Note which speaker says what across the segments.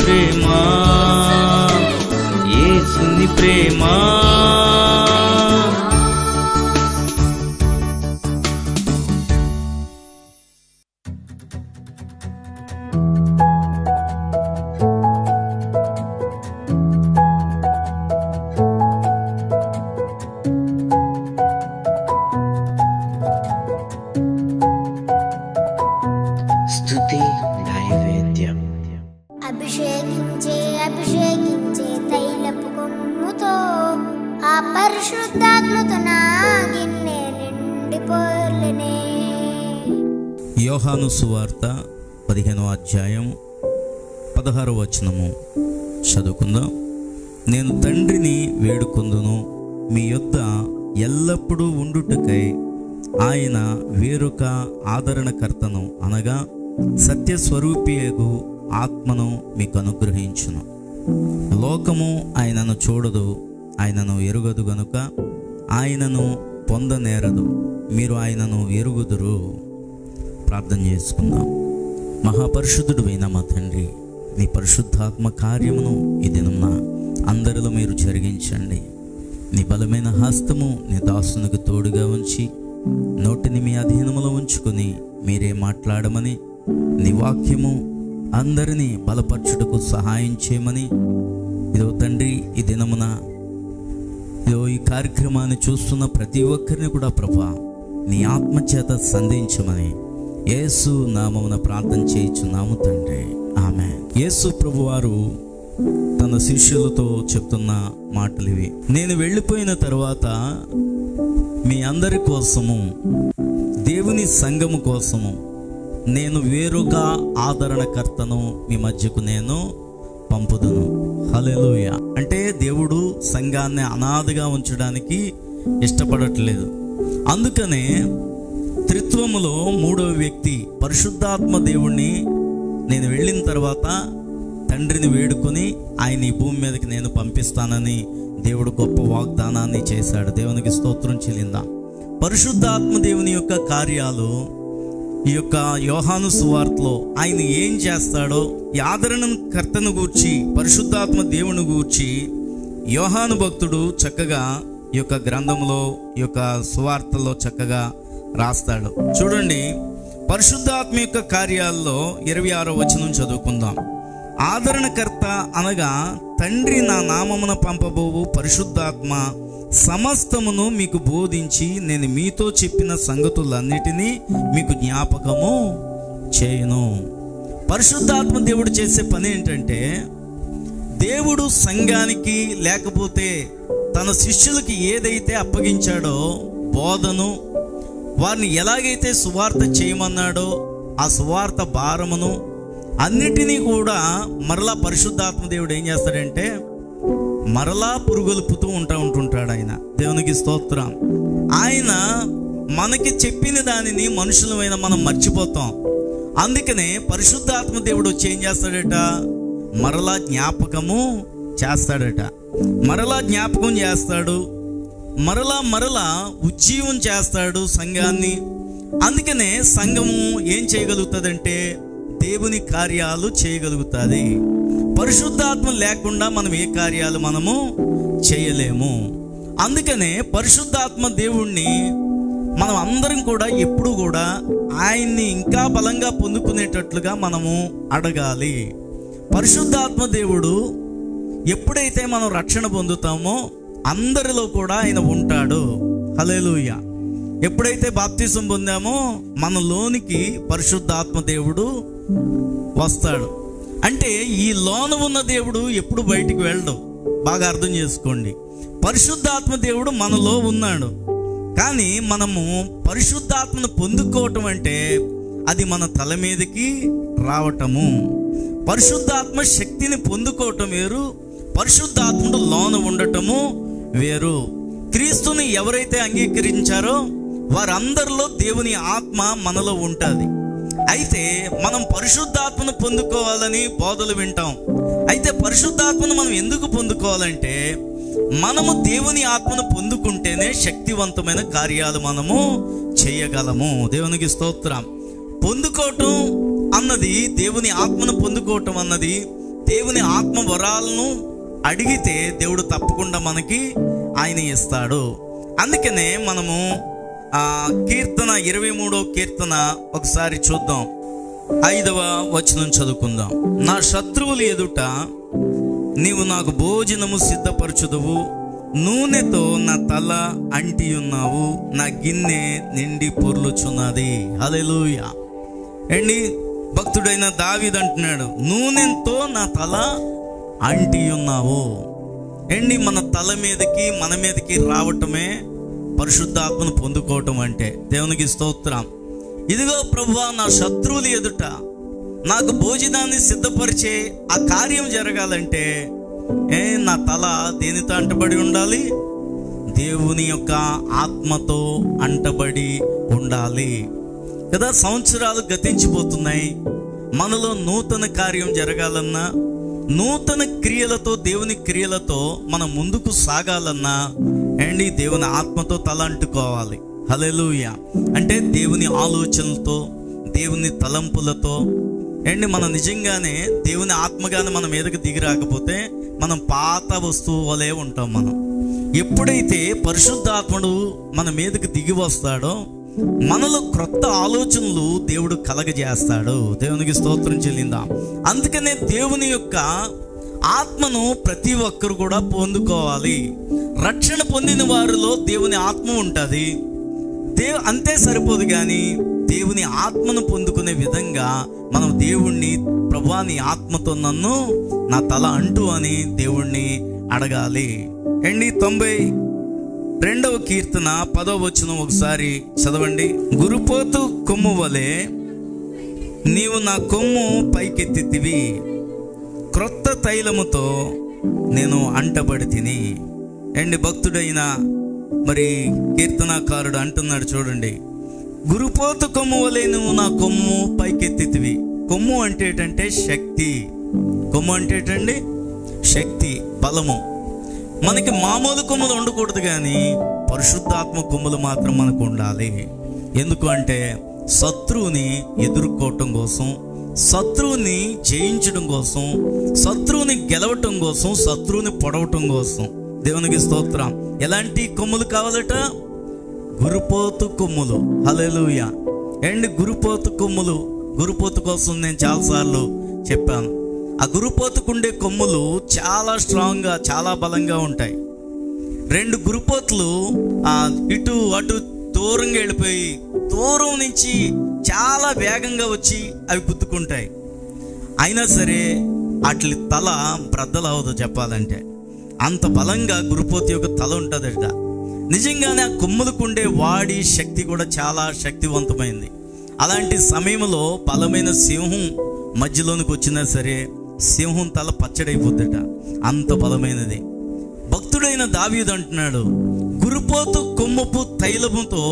Speaker 1: ప్రేమ, యేసుని ప్రేమ.
Speaker 2: స్తుతి నైవేద్యం.
Speaker 3: అభిషేకించే అభిషేకించే తైలపు కొమ్ముతో ఆ పరిశుద్ధాత్మతో నా గిన్నె నిండిపోర్లనే.
Speaker 1: యోహాను సువార్త 15వ అధ్యాయం 16వ వచనము చదువుకుందాం. నేను తండ్రిని వేడుకొందును, మీ యొద్ద ఎల్లప్పుడూ ఉండుటకై ఆయన వేరొక ఆదరణకర్తను అనగా సత్యస్వరూపియగు ఆత్మను మీకు అనుగ్రహించును. లోకము ఆయనను చూడదు, ఆయనను ఎరుగదు గనుక ఆయనను పొందనేరదు, మీరు ఆయనను ఎరుగుదురు. ప్రార్థన చేసుకుందాం. మహాపరిశుద్ధుడు అయిన మా తండ్రి, నీ పరిశుద్ధాత్మ కార్యమును ఈ దినమున అందరిలో మీరు జరిగించండి. నీ బలమైన హస్తము నీ దాసునికి తోడుగా ఉంచి నోటిని మీ అధీనములో ఉంచుకుని మీరే మాట్లాడమని, నీ వాక్యము అందరినీ బలపరచుటకు సహాయం చేయమని, ఇదో తండ్రి ఈ దినమున ఇదో ఈ కార్యక్రమాన్ని చూస్తున్న ప్రతి ఒక్కరిని కూడా ప్రభా నీ ఆత్మచేత సంధించమని యేసు నామమున ప్రార్థన చేయుచున్నాము తండ్రి, ఆమేన్. యేసు ప్రభువారు తన శిష్యులతో చెప్తున్న మాటలు ఇవి. నేను వెళ్ళిపోయిన తర్వాత మీ అందరి కోసము, దేవుని సంఘము కోసము నేను వేరొక ఆదరణకర్తను మీ మధ్యకు నేను పంపుదును. హల్లెలూయా. అంటే దేవుడు సంఘాన్ని అనాథగా ఉంచడానికి ఇష్టపడట్లేదు. అందుకనే త్రిత్వములో 3వ వ్యక్తి పరిశుద్ధాత్మ దేవుణ్ణి నేను వెళ్ళిన తర్వాత తండ్రిని వేడుకొని ఆయన ఈ భూమి మీదకి నేను పంపిస్తానని దేవుడు గొప్ప వాగ్దానాన్ని చేశాడు. దేవునికి స్తోత్రం చెల్లిందాం. పరిశుద్ధాత్మ దేవుని యొక్క కార్యాలు ఈ యొక్క యోహాను సువార్తలో ఆయన ఏం చేస్తాడో, ఈ ఆదరణకర్తను గూర్చి, పరిశుద్ధాత్మ దేవుని గూర్చి యోహాను భక్తుడు చక్కగా ఈ యొక్క గ్రంథంలో, ఈ యొక్క సువార్తలో చక్కగా రాస్తాడు. చూడండి, పరిశుద్ధాత్మ యొక్క కార్యాల్లో 26వ వచనం చదువుకుందాం. ఆదరణకర్త అనగా తండ్రి నా నామమున పంపబోవు పరిశుద్ధాత్మ సమస్తమును మీకు బోధించి నేను మీతో చెప్పిన సంగతులన్నిటినీ మీకు జ్ఞాపకము చేయను. పరిశుద్ధాత్మ దేవుడు చేసే పని ఏంటంటే, దేవుడు సంఘానికి లేకపోతే తన శిష్యులకి ఏదైతే అప్పగించాడో బోధను, వారిని ఎలాగైతే సువార్త చేయమన్నాడో ఆ సువార్త భారమును అన్నిటినీ కూడా మరలా పరిశుద్ధాత్మ దేవుడు ఏం చేస్తాడంటే మరలా పురుగొలుపుతూ ఉంటుంటాడు ఆయన. దేవునికి స్తోత్రం. ఆయన మనకి చెప్పిన దానిని మనుషులమైన మనం మర్చిపోతాం. అందుకనే పరిశుద్ధాత్మ దేవుడు వచ్చి ఏం చేస్తాడట, మరలా జ్ఞాపకము చేస్తాడట. మరలా జ్ఞాపకం చేస్తాడు, మరలా ఉజ్జీవం చేస్తాడు సంఘాన్ని. అందుకనే సంఘము ఏం చేయగలుగుతుందంటే దేవుని కార్యాలు చేయగలుగుతుంది. పరిశుద్ధాత్మ లేకుండా మనం ఏ కార్యాలు మనము చేయలేము. అందుకనే పరిశుద్ధాత్మ దేవుణ్ణి మనం అందరం కూడా ఎప్పుడు కూడా ఆయన్ని ఇంకా బలంగా పొందుకునేటట్లుగా మనము అడగాలి. పరిశుద్ధాత్మ దేవుడు ఎప్పుడైతే మనం రక్షణ పొందుతామో అందరిలో కూడా ఆయన ఉంటాడు. హల్లెలూయా. ఎప్పుడైతే బాప్తిసం పొందామో మనలోనికి పరిశుద్ధాత్మ దేవుడు వస్తాడు. అంటే ఈ లోన ఉన్న దేవుడు ఎప్పుడు బయటికి వెళ్ళడు. బాగా అర్థం చేసుకోండి. పరిశుద్ధాత్మ దేవుడు మనలో ఉన్నాడు, కానీ మనము పరిశుద్ధాత్మను పొందుకోవటం అంటే అది మన తల మీదకి రావటము. పరిశుద్ధాత్మ శక్తిని పొందుకోవటం వేరు, పరిశుద్ధాత్ముడు లోన ఉండటము వేరు. క్రీస్తుని ఎవరైతే అంగీకరించారో వారందరిలో దేవుని ఆత్మ మనలో ఉంటుంది. అయితే మనం పరిశుద్ధాత్మను పొందుకోవాలని బోధలు వింటాం. అయితే పరిశుద్ధాత్మను మనం ఎందుకు పొందుకోవాలంటే మనము దేవుని ఆత్మను పొందుకుంటేనే శక్తివంతమైన కార్యాలు మనము చేయగలము. దేవునికి స్తోత్రం. పొందుకోవటం అన్నది, దేవుని ఆత్మను పొందుకోవటం అన్నది దేవుని ఆత్మ వరాలను అడిగితే దేవుడు తప్పకుండా మనకి ఆయన ఇస్తాడు. అందుకనే మనము కీర్తన 23వ కీర్తన ఒకసారి చూద్దాం. 5వ వచనం చదువుకుందాం. నా శత్రువుల ఎదుట నీవు నాకు భోజనము సిద్ధపరచుదువు, నూనెతో నా తల అంటి ఉన్నావు, నా గిన్నె నిండి పొర్లుచున్నది. హల్లెలూయా. అండి, భక్తుడైన దావీదు అంటున్నాడు, నూనెతో నా తల అంటి ఉన్నావు. అండి, మన తల మీదకి మన మీదకి రావటమే పరిశుద్ధాత్మను పొందుకోవటం అంటే. దేవునికి స్తోత్రం. ఇదిగో ప్రభువా, నా శత్రువుల ఎదుట నాకు భోజనాన్ని సిద్ధపరిచే ఆ కార్యం జరగాలంటే నా తల దేనితో అంటబడి ఉండాలి? దేవుని యొక్క ఆత్మతో అంటబడి ఉండాలి కదా. సంవత్సరాలు గతించిపోతున్నాయి. మనలో నూతన కార్యం జరగాలన్నా, నూతన క్రియలతో, దేవుని క్రియలతో మనం ముందుకు సాగాలన్నా అండి దేవుని ఆత్మతో తల అంటుకోవాలి. హల్లెలూయా. అంటే దేవుని ఆలోచనలతో, దేవుని తలంపులతో అండి మనం నిజంగానే దేవుని ఆత్మగానే మన మీదకి దిగి రాకపోతే మనం పాత వస్తువు వలె ఉంటాం. మనం ఎప్పుడైతే పరిశుద్ధాత్ముడు మన మీదకి దిగి వస్తాడో మనలో క్రొత్త ఆలోచనలు దేవుడు కలగజేస్తాడు. దేవునికి స్తోత్రం చెల్లిందాం. అందుకనే దేవుని యొక్క ఆత్మను ప్రతి ఒక్కరు కూడా పొందుకోవాలి. రక్షణ పొందిన వారిలో దేవుని ఆత్మ ఉంటుంది. అంతే సరిపోదు, కానీ దేవుని ఆత్మను పొందుకునే విధంగా మనం దేవుణ్ణి, ప్రభువా నీ ఆత్మతో నన్ను నా తల అంటూ అని దేవుణ్ణి అడగాలి. 92వ కీర్తన 10వ వచనం ఒకసారి చదవండి. గురుపోతు కొమ్ము వలె నీవు నా కొమ్ము పైకెత్తితివి, క్రొత్త తైలముతో నేను అంటబడి తిని. భక్తుడైన మరి కీర్తనాకారుడు అంటున్నాడు చూడండి, గురుపోతు కొమ్ము వలె నువ్వు నా కొమ్ము పైకెత్తితివి. కొమ్ము అంటే ఏంటంటే శక్తి. కొమ్ము అంటే ఏంటండి? శక్తి, బలము. మనకి మామూలు కొమ్ములు ఉండకూడదు, కానీ పరిశుద్ధాత్మ కొమ్ములు మాత్రం మనకు ఉండాలి. ఎందుకు అంటే శత్రువుని ఎదుర్కోవటం కోసం, శత్రువుని జయించడం కోసం, శత్రువుని గెలవటం కోసం, శత్రువుని పొడవటం కోసం. దేవునికి స్తోత్రం. ఎలాంటి కొమ్ములు కావాలట? గురుపోతు కొమ్ములు. హల్లెలూయా. గురుపోతు కొమ్ములు. గురుపోతు కోసం నేను చాలాసార్లు చెప్పాను. ఆ గురుపోతుకుండే కొమ్ములు చాలా స్ట్రాంగ్గా, చాలా బలంగా ఉంటాయి. 2 గురుపోతులు ఇటు అటు దూరంగా వెళ్ళిపోయి దూరం నుంచి చాలా వేగంగా వచ్చి అవి గుద్దుకుంటాయి. అయినా సరే వాటి తల బ్రద్దలవదు. చెప్పాలంటే అంత బలంగా గురుపోతు యొక్క తల ఉంటుందట. నిజంగానే ఆ కొమ్ములకుండే వాడి శక్తి కూడా చాలా శక్తివంతమైంది. అలాంటి సమయంలో బలమైన సింహం మధ్యలోనికి వచ్చినా సరే సింహం తల పచ్చడైపోద్దట, అంత బలమైనది. భక్తుడైన దావీదు అంటున్నాడు, గురుపోతు కొమ్ముపు తైలముతో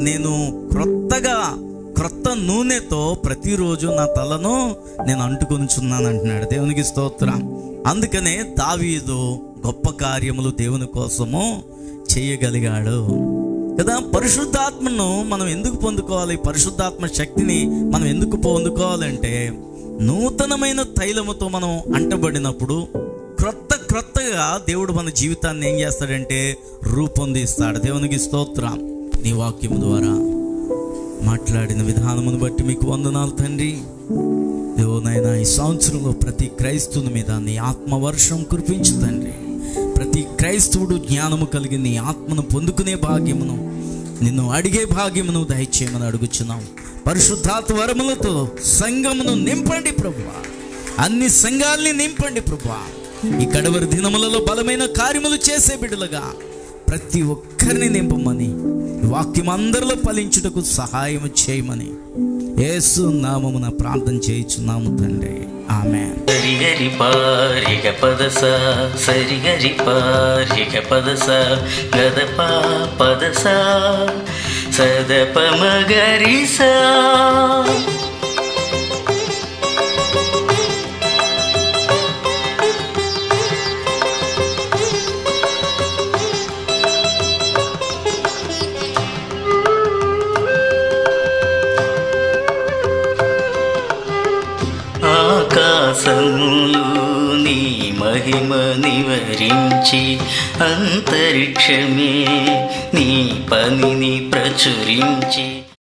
Speaker 1: నేను క్రొత్త నూనెతో ప్రతిరోజు నా తలను నేను అంటుకొనిచున్నాను అంటున్నాడు. దేవునికి స్తోత్రం. అందుకనే దావీదు గొప్ప కార్యములు దేవుని కోసము చేయగలిగాడు కదా. పరిశుద్ధాత్మను మనం ఎందుకు పొందుకోవాలి? పరిశుద్ధాత్మ శక్తిని మనం ఎందుకు పొందుకోవాలంటే నూతనమైన తైలముతో మనం అంటబడినప్పుడు క్రొత్తగా దేవుడు మన జీవితాన్ని ఏం చేస్తాడంటే రూపొందిస్తాడు. దేవునికి స్తోత్రం. నీ వాక్యము ద్వారా మాట్లాడిన విధానమును బట్టి మీకు వందనాలు తండ్రి. దేవునైనా ఈ సంవత్సరంలో ప్రతి క్రైస్తవుని మీద నీ ఆత్మవర్షం కురిపించు తండ్రి. ప్రతి క్రైస్తవుడు జ్ఞానము కలిగి నీ ఆత్మను పొందుకునే భాగ్యమును, నిన్ను అడిగే భాగ్యమును దయచేయమని అడుగుచున్నాం. పరిశుద్ధాత్మ వరములతో సంఘమును నింపండి ప్రభువా. అన్ని సంఘాల్ని నింపండి ప్రభువా. ఈ కడవరి దినములలో బలమైన కార్యములు చేసే బిడ్డలుగా ప్రతి ఒక్కరిని నింపమని, వాక్యం అందరిలో ఫలించుటకు సహాయం చేయమని యేసు నామమున ప్రార్థన చేయుచున్నాము తండ్రి. ఆమేన్.
Speaker 4: సరిగరి పారిగ పదస సరిగరి పారిగ పదస గదప పదస సదప మగరిస. ఆకాశంలో నీ మహిమ నివరించి అంతరిక్షమే నీ పనిని ప్రచురించి